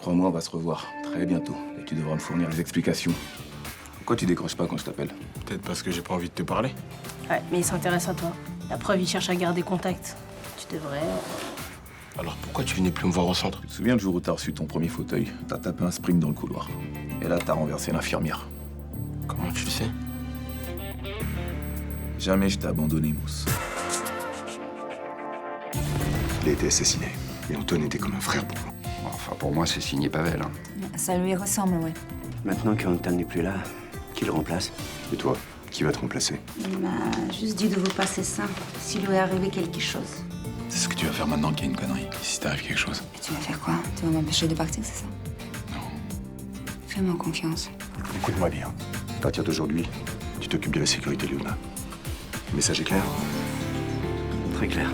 Crois-moi, on va se revoir très bientôt. Et tu devras me fournir les explications. Pourquoi tu décroches pas quand je t'appelle? Peut-être parce que j'ai pas envie de te parler. Ouais, mais il s'intéresse à toi. La preuve, il cherche à garder contact. Tu devrais... Alors pourquoi tu venais plus me voir au centre? Tu te souviens le jour où t'as reçu ton premier fauteuil? T'as tapé un sprint dans le couloir. Et là, t'as renversé l'infirmière. Comment tu le sais? Jamais je t'ai abandonné, Mousse. Il a été assassiné. Et Antoine était comme un frère pour moi. Enfin, pour moi, c'est signé Pavel. Hein. Ça lui ressemble, ouais. Maintenant qu'Antoine n'est plus là, qui le remplace? Et toi, qui va te remplacer? Il m'a juste dit de vous passer ça, s'il lui est arrivé quelque chose. C'est ce que tu vas faire maintenant qu'il y a une connerie. Si t'arrive quelque chose. Et tu vas faire quoi? Tu vas m'empêcher de partir, c'est ça? Non. Fais-moi confiance. Écoute-moi bien. À partir d'aujourd'hui, tu t'occupes de la sécurité de Luna. Le message est clair? Très clair.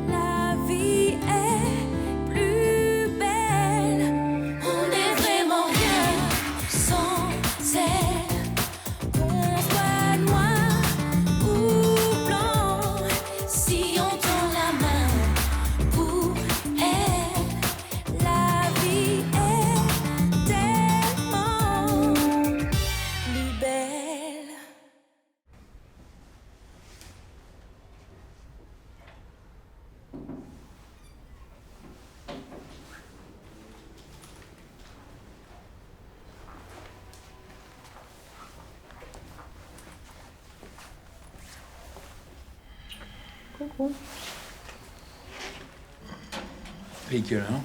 La vie est plus belle. On n'est vraiment rien sans elle. Qu'on soit noir ou blanc, si on tend la main pour elle, la vie est tellement plus belle. Et quelle heure?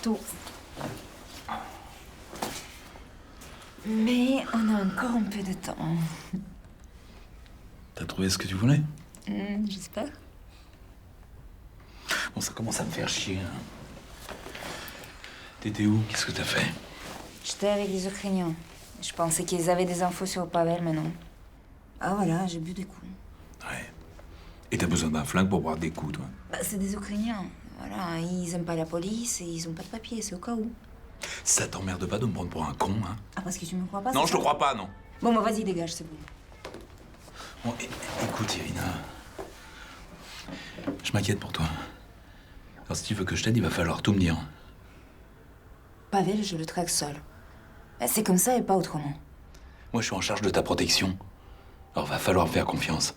Tout. Mais on a encore un peu de temps. T'as trouvé ce que tu voulais? J'espère. Bon, ça commence à me faire chier. Hein. T'étais où? Qu'est-ce que t'as fait? J'étais avec les Ukrainiens. Je pensais qu'ils avaient des infos sur Pavel, mais non. Ah voilà, j'ai bu des coups. Ouais. Et t'as besoin d'un flingue pour boire des coups, toi? Bah, c'est des Ukrainiens. Voilà, ils aiment pas la police et ils ont pas de papier, c'est au cas où. Ça t'emmerde pas de me prendre pour un con, hein? Ah, parce que tu me crois pas? Non, c'est je te ça? crois pas, non. Bon, bah vas-y, dégage, c'est bon. Bon, écoute, Irina. Je m'inquiète pour toi. Alors, si tu veux que je t'aide, il va falloir tout me dire. Pavel, je le traque seul. C'est comme ça et pas autrement. Moi, je suis en charge de ta protection. Alors, va falloir me faire confiance.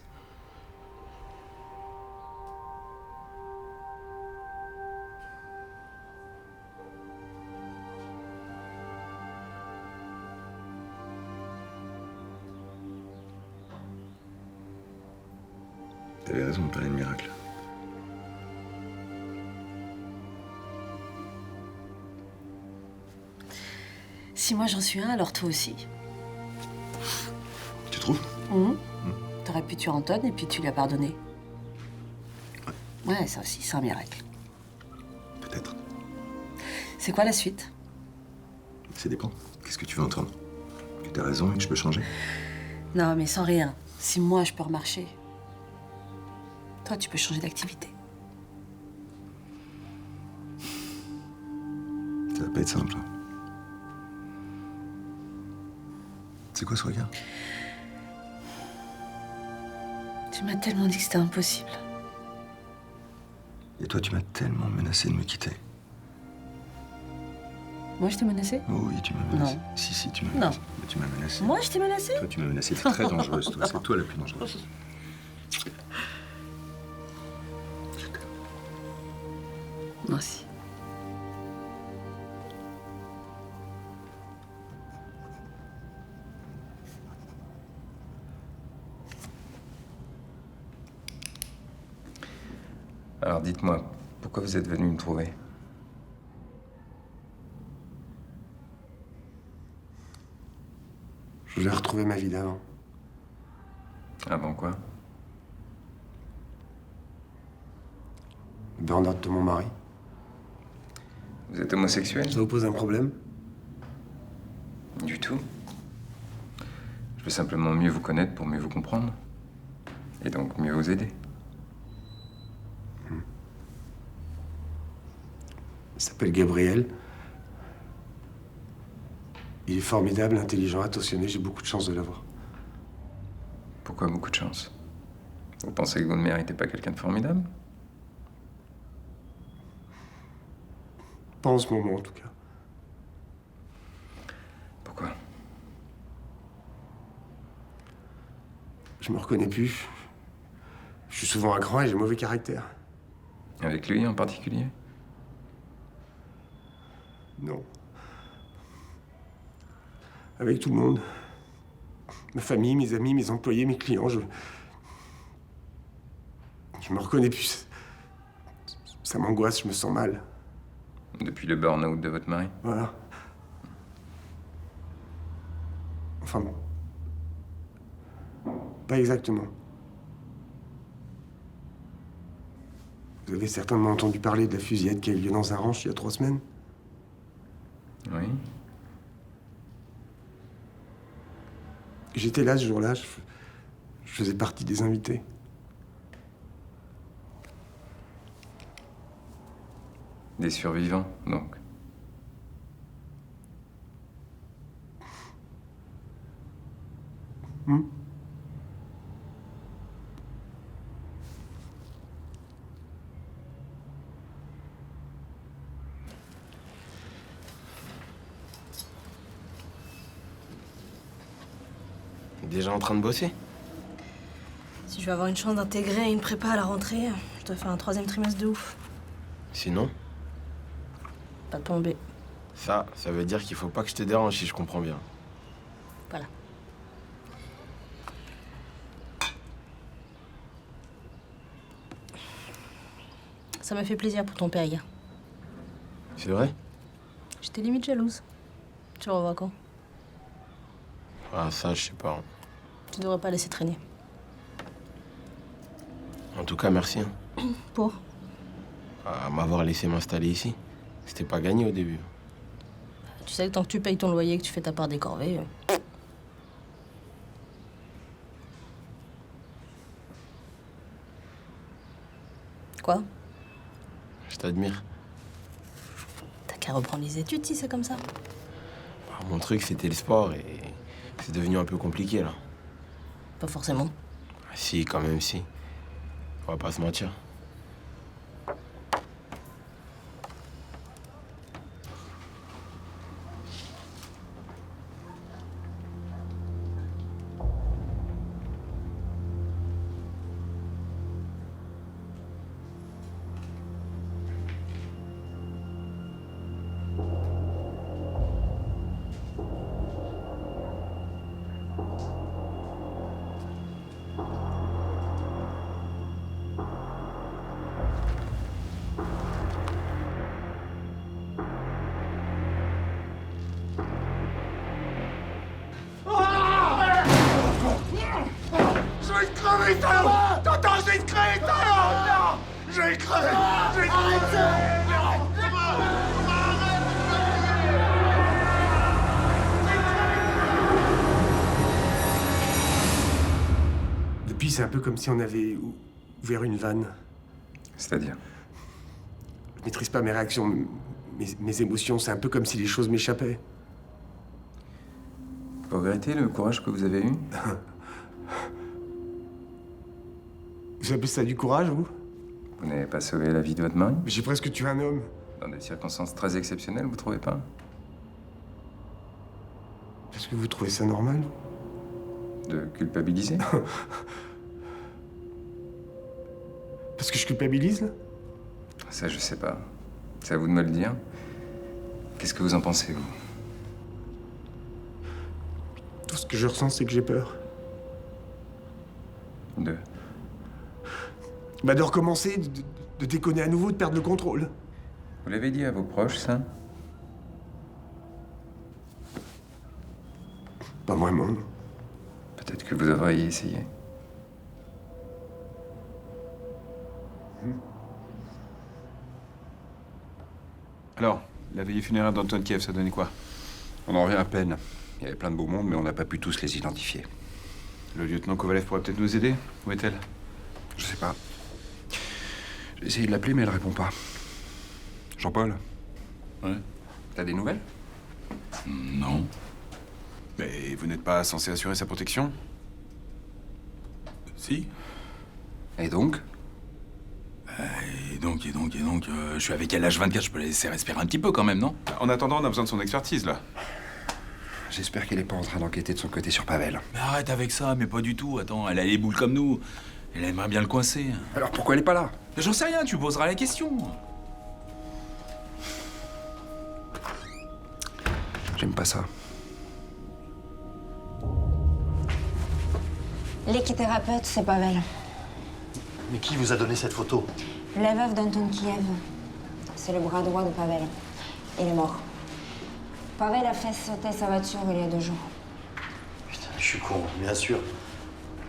T'avais raison de parler de miracle. Si moi j'en suis un, alors toi aussi. Tu trouves? T'aurais pu tuer Anton et puis tu lui as pardonné. Ouais, ça aussi, c'est un miracle. Peut-être. C'est quoi la suite? Ça dépend. Qu'est-ce que tu veux entendre? Que t'as raison et que je peux changer? Non, mais sans rien. Si moi je peux remarcher, toi tu peux changer d'activité. Ça va pas être simple. C'est quoi ce regard? Tu m'as tellement dit que c'était impossible. Et toi, tu m'as tellement menacé de me quitter. Moi je t'ai menacé? Oh oui, tu m'as menacé. Non. Si, tu m'as Non. menacé. Mais tu m'as menacé. Moi je t'ai menacé? Toi, tu m'as menacé. T'es très dangereuse, toi. C'est toi la plus dangereuse. Moi aussi. Alors dites-moi, pourquoi vous êtes venu me trouver? Je voulais retrouver ma vie d'avant. Avant quoi? Le burn-out de mon mari. Vous êtes homosexuel? Ça vous pose un problème? Du tout. Je veux simplement mieux vous connaître pour mieux vous comprendre. Et donc mieux vous aider. Il s'appelle Gabriel. Il est formidable, intelligent, attentionné. J'ai beaucoup de chance de l'avoir. Pourquoi beaucoup de chance? Vous pensez que votre mère n'était pas quelqu'un de formidable? Pas en ce moment, en tout cas. Pourquoi? Je me reconnais plus. Je suis souvent un grand et j'ai mauvais caractère. Avec lui en particulier? Non. Avec tout le monde. Ma famille, mes amis, mes employés, mes clients, je me reconnais plus. Ça m'angoisse, je me sens mal. Depuis le burn-out de votre mari? Voilà. Enfin... pas exactement. Vous avez certainement entendu parler de la fusillade qui a eu lieu dans un ranch il y a 3 semaines? Oui. J'étais là ce jour-là, je faisais partie des invités. Des survivants, donc. Déjà en train de bosser? Si je veux avoir une chance d'intégrer une prépa à la rentrée, je dois faire un 3e trimestre de ouf. Sinon, Pas de plan B. ça veut dire qu'il faut pas que je te dérange si je comprends bien. Voilà. Ça m'a fait plaisir pour ton père hier. C'est vrai? J'étais limite jalouse. Tu le revois quand? Ah, ça, je sais pas. Tu devrais pas laisser traîner. En tout cas, merci hein, Pour? à m'avoir laissé m'installer ici. C'était pas gagné au début. Tu sais que tant que tu payes ton loyer et que tu fais ta part des corvées... Quoi? Je t'admire. T'as qu'à reprendre les études si c'est comme ça. Ah, mon truc, c'était le sport et c'est devenu un peu compliqué, là. Pas forcément. Ah, si, quand même, si. On va pas se mentir. Depuis, c'est un peu comme si on avait ouvert une vanne. C'est-à-dire? Je maîtrise pas mes réactions, mes émotions. C'est un peu comme si les choses m'échappaient. Vous regrettez le courage que vous avez eu? Vous appelez ça du courage, vous? Vous n'avez pas sauvé la vie de votre mari? J'ai presque tué un homme. Dans des circonstances très exceptionnelles, vous trouvez pas? Est-ce que vous trouvez ça normal? De culpabiliser? Parce que je culpabilise, là? Ça, je sais pas. C'est à vous de me le dire. Qu'est-ce que vous en pensez, vous? Tout ce que je ressens, c'est que j'ai peur. De... Bah de recommencer, de déconner à nouveau, de perdre le contrôle. Vous l'avez dit à vos proches, ça? Pas vraiment, non. Peut-être que vous devriez essayer. Alors, la veillée funéraire d'Antoine Kiev, ça donnait quoi? On en revient à peine. Il y avait plein de beaux mondes, mais on n'a pas pu tous les identifier. Le lieutenant Kovalev pourrait peut-être nous aider. Où est-elle? Je sais pas. J'ai essayé de l'appeler, mais elle répond pas. Jean-Paul? Ouais. T'as des nouvelles? Non. Mais vous n'êtes pas censé assurer sa protection? Si. Et donc? Et donc, je suis avec elle H24, je peux la laisser respirer un petit peu quand même, non? En attendant, on a besoin de son expertise, là. J'espère qu'elle est pas en train d'enquêter de son côté sur Pavel. Mais arrête avec ça, mais pas du tout. Attends, elle a les boules comme nous. Elle aimerait bien le coincer. Alors pourquoi elle est pas là? Mais j'en sais rien, tu poseras la question. J'aime pas ça. L'équithérapeute, c'est Pavel. Mais qui vous a donné cette photo? La veuve d'Anton Kiev. C'est le bras droit de Pavel. Il est mort. Pavel a fait sauter sa voiture il y a 2 jours. Putain, je suis con, bien sûr.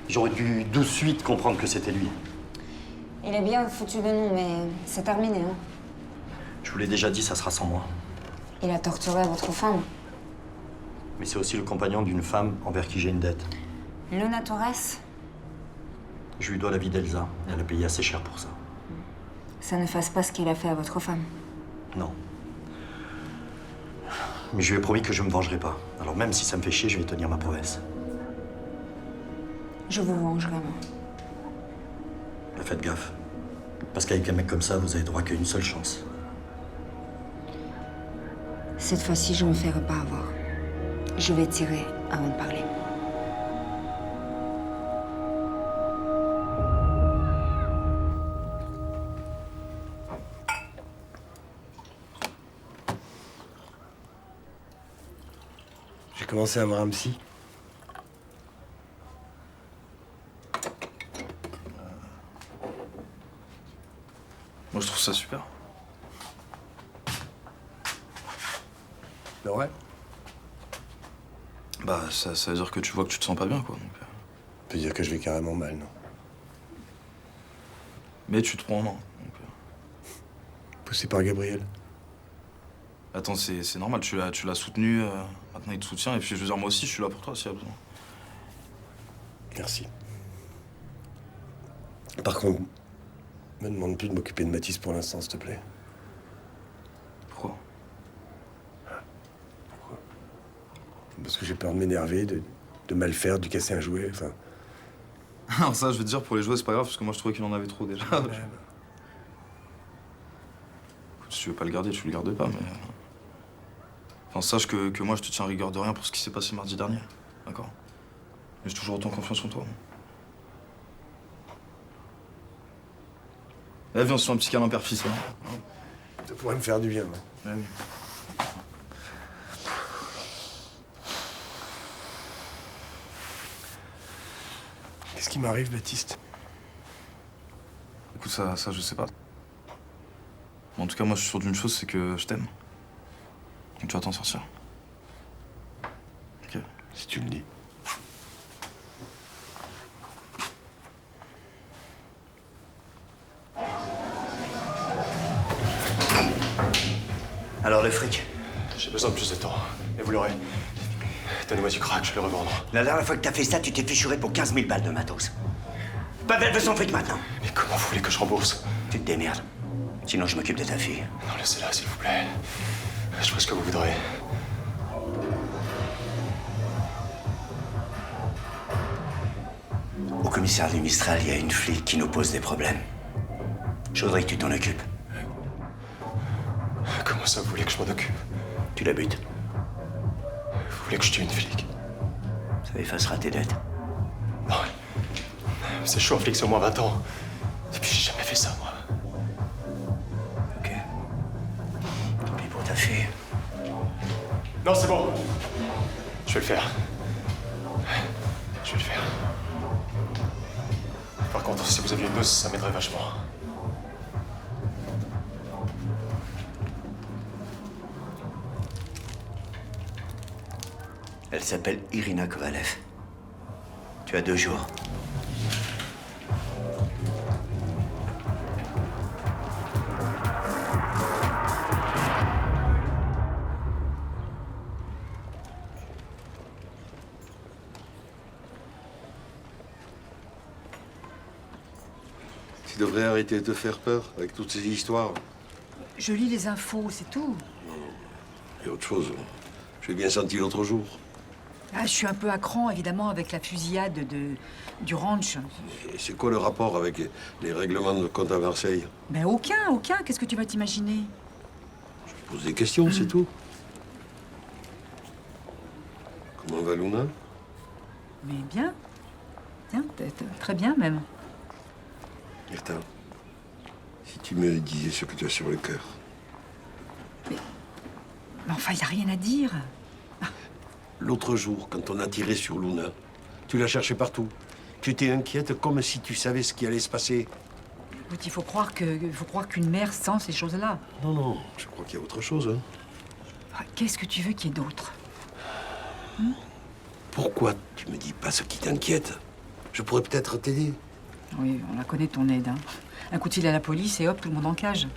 J'aurais dû de suite comprendre que c'était lui. Il est bien foutu de nous, mais c'est terminé, hein. Je vous l'ai déjà dit, ça sera sans moi. Il a torturé votre femme. Mais c'est aussi le compagnon d'une femme envers qui j'ai une dette. Luna Torres, Je lui dois la vie d'Elsa. Elle a payé assez cher pour ça. ça n'efface pas ce qu'il a fait à votre femme. Non. Mais je lui ai promis que je me vengerai pas. Alors même si ça me fait chier, je vais tenir ma promesse. Je vous vengerai, moi. Mais faites gaffe. Parce qu'avec un mec comme ça, vous avez droit qu'à une seule chance. Cette fois-ci, je me ferai pas avoir. Je vais tirer avant de parler. J'ai commencé à voir un psy. Moi, je trouve ça super. Ben ouais. Bah, ça veut dire que tu vois que tu te sens pas bien, quoi. Donc, Ça veut dire que je vais carrément mal, non? Mais tu te prends en main. Donc, Poussé par Gabriel. Attends, c'est normal, tu l'as soutenu, maintenant il te soutient, et puis je veux dire, moi aussi, je suis là pour toi s'il y a besoin. Merci. Par contre, me demande plus de m'occuper de Mathis pour l'instant, s'il te plaît. Pourquoi? Parce que j'ai peur de m'énerver, de mal faire, de casser un jouet, enfin... Alors ça, je veux te dire, pour les jouets, c'est pas grave, parce que moi, je trouvais qu'il en avait trop, déjà. Écoute, si tu veux pas le garder, tu le gardes pas, mais... Enfin, sache que moi, je te tiens à rigueur de rien pour ce qui s'est passé mardi dernier, d'accord? Mais j'ai toujours autant confiance en toi. Eh, viens, on se fait un petit câlin père-fils, là. Ça pourrait me faire du bien, ouais. Ouais, oui. Qu'est-ce qui m'arrive, Baptiste? Écoute, ça, je sais pas. En tout cas, moi, je suis sûr d'une chose, c'est que je t'aime. Donc tu vas t'en sortir. Ok. Si tu le dis. Alors le fric? J'ai besoin de plus de temps. Et vous l'aurez. Donnez-moi du crack, je vais le revendre. La dernière fois que t'as fait ça, tu t'es fichuré pour 15 000 balles de matos. Pavel veut son fric maintenant. Mais comment vous voulez que je rembourse? Tu te démerdes. Sinon, je m'occupe de ta fille. Non, laissez-la, s'il vous plaît. Je ferai ce que vous voudrez. Au commissariat du Mistral, il y a une flic qui nous pose des problèmes. Je voudrais que tu t'en occupes. Comment ça, vous voulez que je m'en occupe? Tu la butes. Vous voulez que je tue une flic? Ça effacera tes dettes. Non. C'est chaud, un flic, c'est au moins 20 ans. Et puis j'ai jamais fait ça, moi. Ok. Tant pis pour ta fille. Non, c'est bon. Je vais le faire. Je vais le faire. Par contre, si vous aviez une dose, ça m'aiderait vachement. Elle s'appelle Irina Kovalev. Tu as 2 jours. Tu devrais arrêter de te faire peur avec toutes ces histoires. Je lis les infos, c'est tout. Et autre chose, je l'ai bien senti l'autre jour. Ah, je suis un peu à cran, évidemment, avec la fusillade du ranch. Et c'est quoi le rapport avec les règlements de compte à Marseille? Ben aucun. Qu'est-ce que tu vas t'imaginer? Je pose des questions, c'est tout. Comment va Luna? Mais bien. Bien, très bien même. Myrtha, si tu me disais ce que tu as sur le cœur. Mais enfin, il n'y a rien à dire. L'autre jour, quand on a tiré sur Luna, tu l'as cherchée partout. Tu étais inquiète comme si tu savais ce qui allait se passer. Écoute, il faut croire qu'une mère sent ces choses-là. Non, je crois qu'il y a autre chose. Hein. Enfin, qu'est-ce que tu veux qu'il y ait d'autre? Pourquoi tu me dis pas ce qui t'inquiète? Je pourrais peut-être t'aider. Oui, on la connaît ton aide. Hein. Un coup de fil à la police et hop, tout le monde en cage.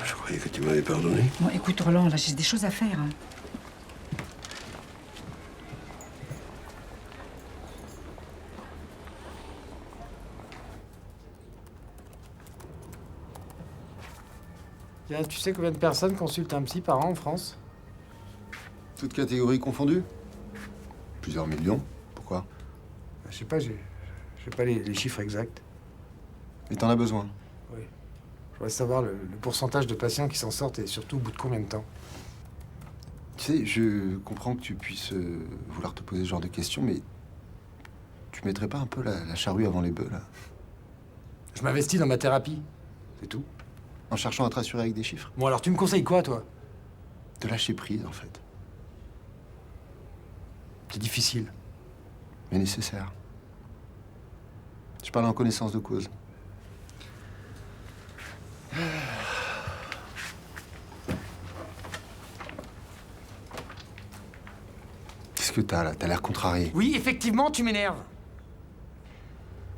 Je croyais que tu m'avais pardonné. Bon, écoute, Roland, là, j'ai des choses à faire. Hein. Tiens, tu sais combien de personnes consultent un psy par an en France? Toutes catégories confondues? Plusieurs millions. Pourquoi? Je sais pas, j'ai pas les chiffres exacts. Mais t'en as besoin. Oui. Je voudrais savoir le pourcentage de patients qui s'en sortent et surtout au bout de combien de temps. Tu sais, je comprends que tu puisses vouloir te poser ce genre de questions, mais tu mettrais pas un peu la charrue avant les bœufs, là? Je m'investis dans ma thérapie, c'est tout. En cherchant à te rassurer avec des chiffres? Bon, alors tu me conseilles quoi, toi? De lâcher prise, en fait. C'est difficile. Mais nécessaire. Je parle en connaissance de cause. Qu'est-ce que t'as, là? T'as l'air contrarié. Oui, effectivement, tu m'énerves.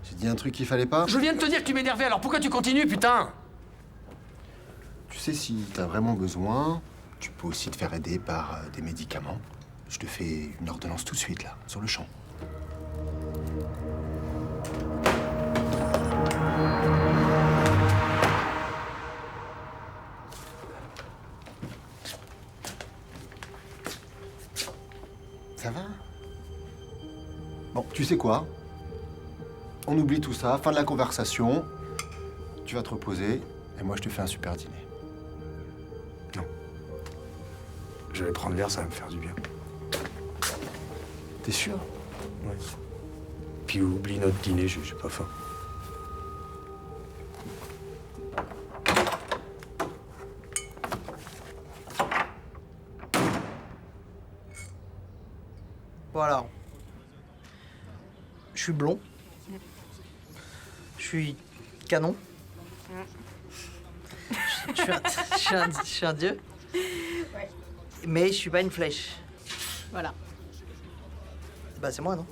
J'ai dit un truc qu'il fallait pas? Je viens de te dire que tu m'énervais, alors pourquoi tu continues, putain? Tu sais, si t'as vraiment besoin, tu peux aussi te faire aider par des médicaments. Je te fais une ordonnance tout de suite, là, sur le champ. Ça va? Bon, tu sais quoi? On oublie tout ça, fin de la conversation. Tu vas te reposer, et moi je te fais un super dîner. Je vais prendre l'air, ça va me faire du bien. T'es sûr? Oui. Puis oublie notre dîner, j'ai pas faim. Voilà. Je suis blond. Je suis canon. Je suis un dieu. Ouais. Mais je suis pas une flèche. Voilà. Bah c'est moi, non? Non,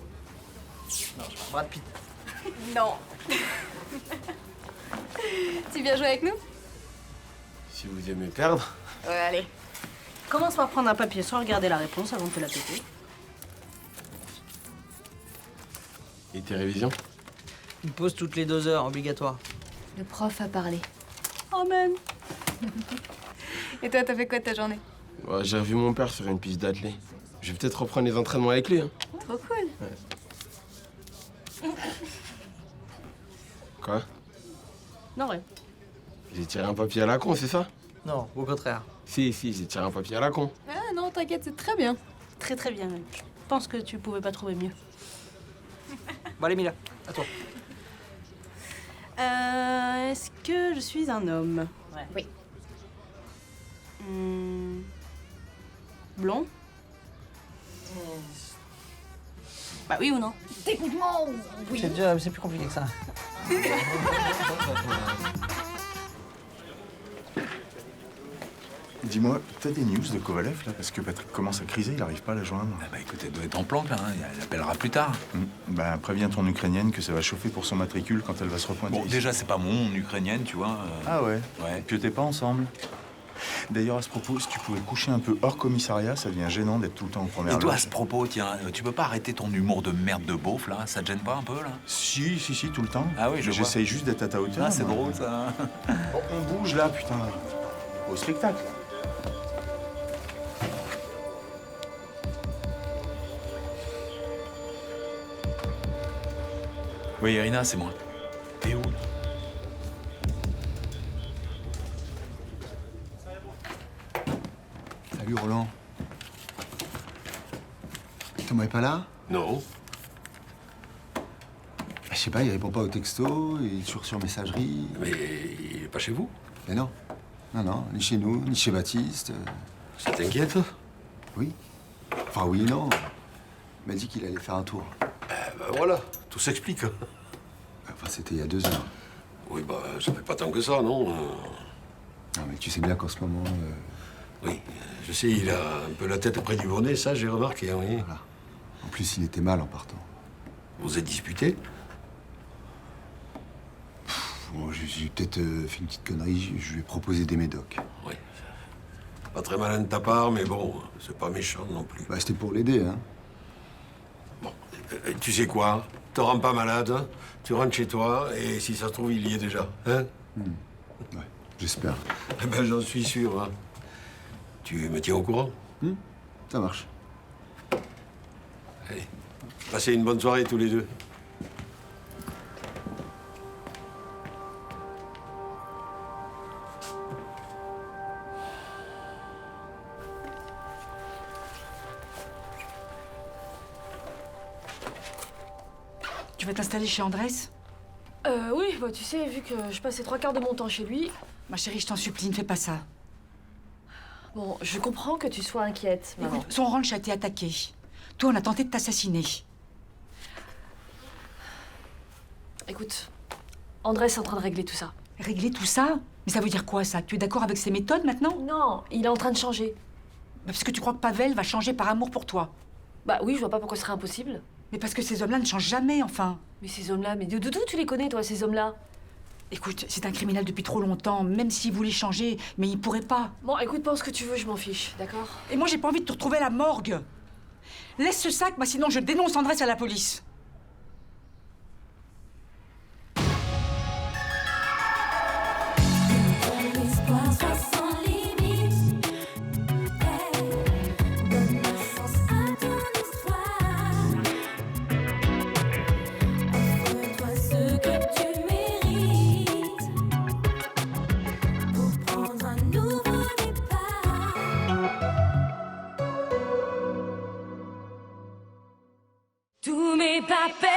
je suis Brad Pitt. Non. Tu viens jouer avec nous? Si vous aimez perdre. Ouais, allez. Commence par prendre un papier sans regarder la réponse avant de te la péter. Et tes révisions? Une pause toutes les 2 heures, obligatoire. Le prof a parlé. Amen. Et toi, t'as fait quoi de ta journée? Ouais, j'ai revu mon père faire une piste d'athlé. Je vais peut-être reprendre les entraînements avec lui. Hein. Trop cool. Ouais. Quoi? Non, rien. J'ai tiré un papier à la con, c'est ça? Non, au contraire. Si, j'ai tiré un papier à la con. Ah non, t'inquiète, c'est très bien. Très très bien même. Je pense que tu pouvais pas trouver mieux. Bon allez Mila, à toi. Est-ce que je suis un homme? Ouais. Oui. Blond? Bah oui ou non? Techniquement, oui. C'est plus compliqué que ça. Dis-moi, t'as des news de Kovalev, là? Parce que Patrick commence à criser, il arrive pas à la joindre. Ah bah écoute, elle doit être en planque, là, hein. Elle appellera plus tard. Bah, préviens ton Ukrainienne que ça va chauffer pour son matricule quand elle va se repointer. Bon, déjà, c'est pas mon Ukrainienne, tu vois. Ah ouais? Ouais. Que t'es pas ensemble? D'ailleurs, à ce propos, si tu pouvais coucher un peu hors commissariat, ça devient gênant d'être tout le temps en première Et toi, à loge. ce propos, tiens, tu peux pas arrêter ton humour de merde de beauf, là? Ça te gêne pas un peu, là? Si, tout le temps. Ah oui, je vois. J'essaye juste d'être à ta hauteur. Ah, c'est moi. drôle, ça. Oh, on bouge, là, putain. Au spectacle. Oui, Irina, c'est moi. T'es où, là? Salut Roland. Thomas est pas là? Non. Je sais pas, il répond pas au texto, il est toujours sur messagerie. Mais il est pas chez vous? Mais non. Non, ni chez nous, ni chez Baptiste. Ça t'inquiète? Oui. Enfin oui, non. Il m'a dit qu'il allait faire un tour. Ben voilà, tout s'explique. Enfin, c'était il y a 2 heures. Oui, bah, ça fait pas tant que ça, non? Non, mais tu sais bien qu'en ce moment... Oui, je sais, il a un peu la tête près du bonnet, ça, j'ai remarqué, oui. Voilà. En plus, il était mal en partant. Vous êtes disputé? Bon, j'ai peut-être fait une petite connerie, je lui ai proposé des médocs. Oui. Pas très malin de ta part, mais bon, c'est pas méchant non plus. Bah, c'était pour l'aider, hein. Bon, tu sais quoi? Te rends pas malade, hein? Tu rentres chez toi, et si ça se trouve, il y est déjà, hein? Ouais, j'espère. Eh ben, j'en suis sûr, hein. Tu me tiens au courant? Ça marche. Allez, passez une bonne soirée tous les deux. Tu vas t'installer chez Andrés? Oui, bah tu sais, vu que je passe les 3/4 de mon temps chez lui... Ma chérie, je t'en supplie, ne fais pas ça. Bon, je comprends que tu sois inquiète, maman. Écoute, son ranch a été attaqué. Toi, on a tenté de t'assassiner. Écoute, Andrés est en train de régler tout ça. Régler tout ça? Mais ça veut dire quoi, ça? Tu es d'accord avec ses méthodes, maintenant? Non, il est en train de changer. Bah, parce que tu crois que Pavel va changer par amour pour toi? Bah oui, je vois pas pourquoi ce serait impossible. Mais parce que ces hommes-là ne changent jamais, enfin. Mais ces hommes-là, mais d'où tu les connais, toi, ces hommes-là? Écoute, c'est un criminel depuis trop longtemps, même s'il voulait changer, mais il pourrait pas. Bon, écoute, pense ce que tu veux, je m'en fiche, d'accord? Et moi, j'ai pas envie de te retrouver à la morgue. Laisse ce sac, sinon je dénonce Andrés à la police. Tous mes papels